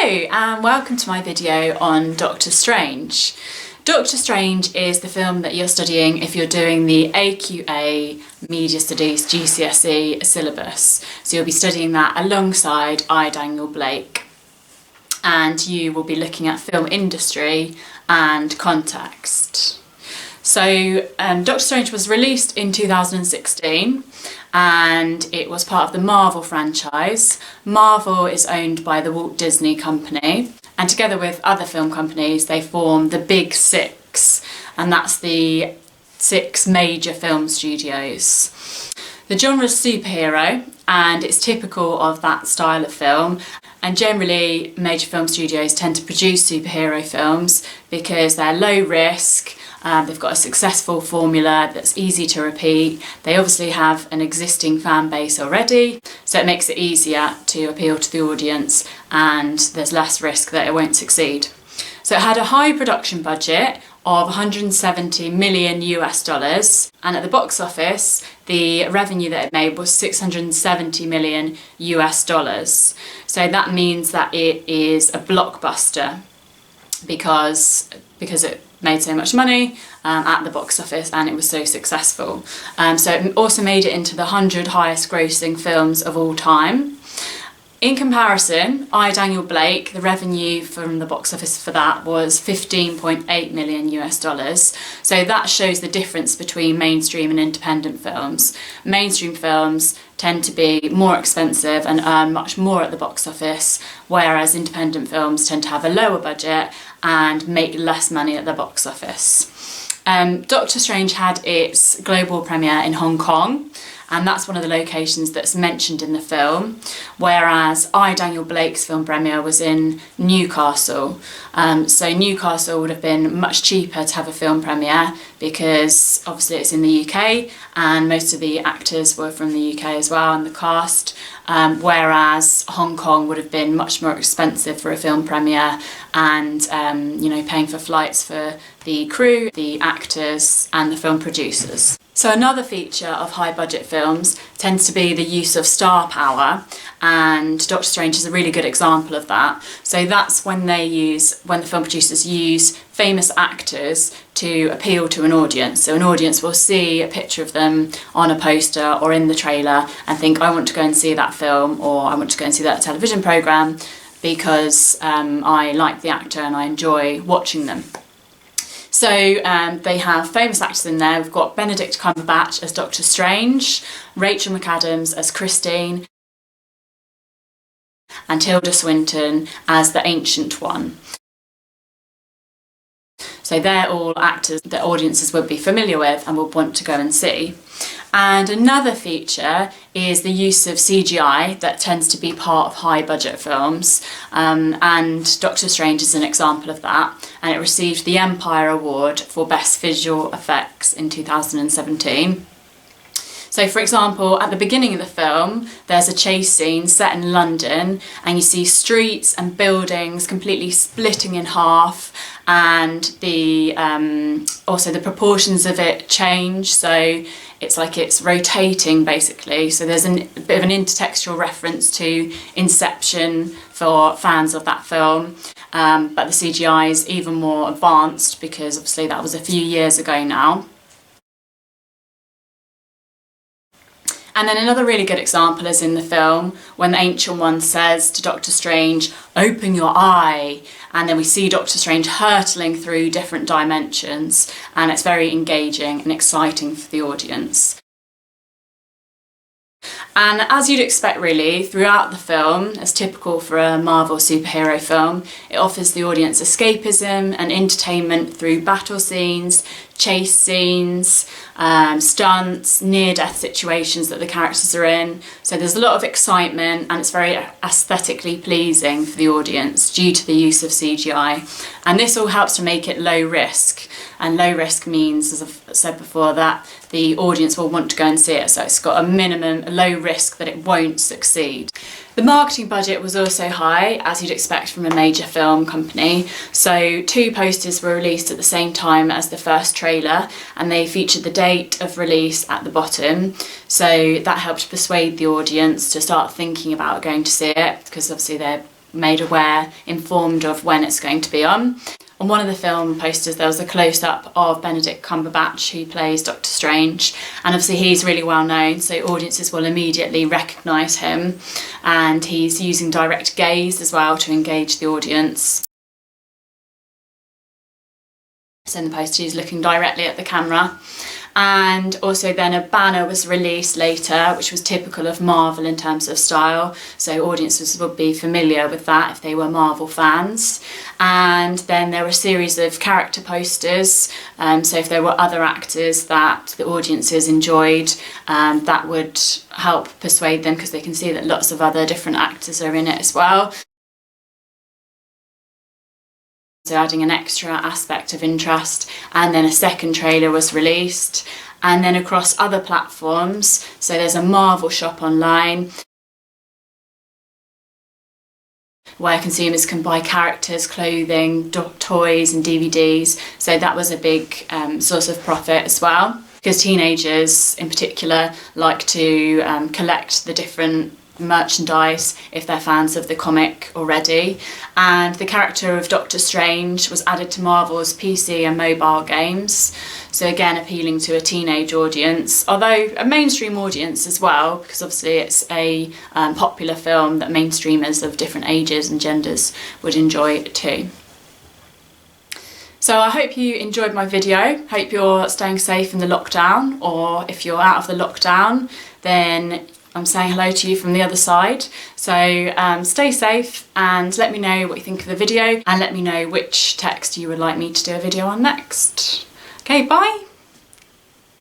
Hello and welcome to my video on Doctor Strange. Doctor Strange is the film that you're studying if you're doing the AQA Media Studies GCSE syllabus. So you'll be studying that alongside I, Daniel Blake, and you will be looking at film industry and context. So Doctor Strange was released in 2016 and it was part of the Marvel franchise. Marvel is owned by the Walt Disney Company, and together with other film companies they form the Big Six, and that's the 6 major film studios. The genre is superhero and it's typical of that style of film, and generally major film studios tend to produce superhero films because they're low risk. They've got a successful formula that's easy to repeat. They obviously have an existing fan base already, so it makes it easier to appeal to the audience and there's less risk that it won't succeed. So it had a high production budget of 170 million US dollars, and at the box office the revenue that it made was 670 million US dollars. So that means that it is a blockbuster because it made so much money at the box office and it was so successful. So it also made it into the 100 highest grossing films of all time. In comparison, I, Daniel Blake, the revenue from the box office for that was 15.8 million US dollars. So that shows the difference between mainstream and independent films. Mainstream films tend to be more expensive and earn much more at the box office, whereas independent films tend to have a lower budget and make less money at the box office. Doctor Strange had its global premiere in Hong Kong, and that's one of the locations that's mentioned in the film, whereas I, Daniel Blake's film premiere was in Newcastle. So Newcastle would have been much cheaper to have a film premiere because obviously it's in the UK and most of the actors were from the UK as well, and the cast, whereas Hong Kong would have been much more expensive for a film premiere, and paying for flights for the crew, the actors and the film producers. So another feature of high budget films tends to be the use of star power, and Doctor Strange is a really good example of that. So that's when the film producers use famous actors to appeal to an audience. So an audience will see a picture of them on a poster or in the trailer and think, I want to go and see that film, or I want to go and see that television programme because I like the actor and I enjoy watching them. So they have famous actors in there. We've got Benedict Cumberbatch as Doctor Strange, Rachel McAdams as Christine, and Tilda Swinton as the Ancient One. So they're all actors that audiences would be familiar with and would want to go and see. And another feature is the use of CGI that tends to be part of high budget films, and Doctor Strange is an example of that, and it received the Empire Award for Best Visual Effects in 2017. So for example, at the beginning of the film there's a chase scene set in London and you see streets and buildings completely splitting in half, and also the proportions of it change, so it's like it's rotating basically. So there's a bit of an intertextual reference to Inception for fans of that film, but the CGI is even more advanced because obviously that was a few years ago now. And then another really good example is in the film when the Ancient One says to Doctor Strange, "Open your eye," and then we see Doctor Strange hurtling through different dimensions, and it's very engaging and exciting for the audience. And as you'd expect really, throughout the film, as typical for a Marvel superhero film, it offers the audience escapism and entertainment through battle scenes, chase scenes, stunts, near-death situations that the characters are in. So there's a lot of excitement and it's very aesthetically pleasing for the audience due to the use of CGI. And this all helps to make it low risk. And low risk means, as I've said before, that the audience will want to go and see it. So it's got a low risk that it won't succeed. The marketing budget was also high, as you'd expect from a major film company. So 2 posters were released at the same time as the first trailer, and they featured the date of release at the bottom. So that helped persuade the audience to start thinking about going to see it, because obviously they're made aware, informed of when it's going to be on. On one of the film posters there was a close-up of Benedict Cumberbatch, who plays Doctor Strange, and obviously he's really well known, so audiences will immediately recognise him, and he's using direct gaze as well to engage the audience. So in the poster he's looking directly at the camera. And also then a banner was released later, which was typical of Marvel in terms of style, so audiences would be familiar with that if they were Marvel fans. And then there were a series of character posters, so if there were other actors that the audiences enjoyed, that would help persuade them, because they can see that lots of other different actors are in it as well. So adding an extra aspect of interest. And then a second trailer was released, and then across other platforms, so there's a Marvel shop online where consumers can buy characters, clothing, toys and DVDs, so that was a big source of profit as well, because teenagers in particular like to collect the different merchandise if they're fans of the comic already. And the character of Doctor Strange was added to Marvel's PC and mobile games, so again appealing to a teenage audience, although a mainstream audience as well, because obviously it's a popular film that mainstreamers of different ages and genders would enjoy too. So I hope you enjoyed my video. Hope you're staying safe in the lockdown, or if you're out of the lockdown, then I'm saying hello to you from the other side. So stay safe, and let me know what you think of the video, and let me know which text you would like me to do a video on next. Okay, bye!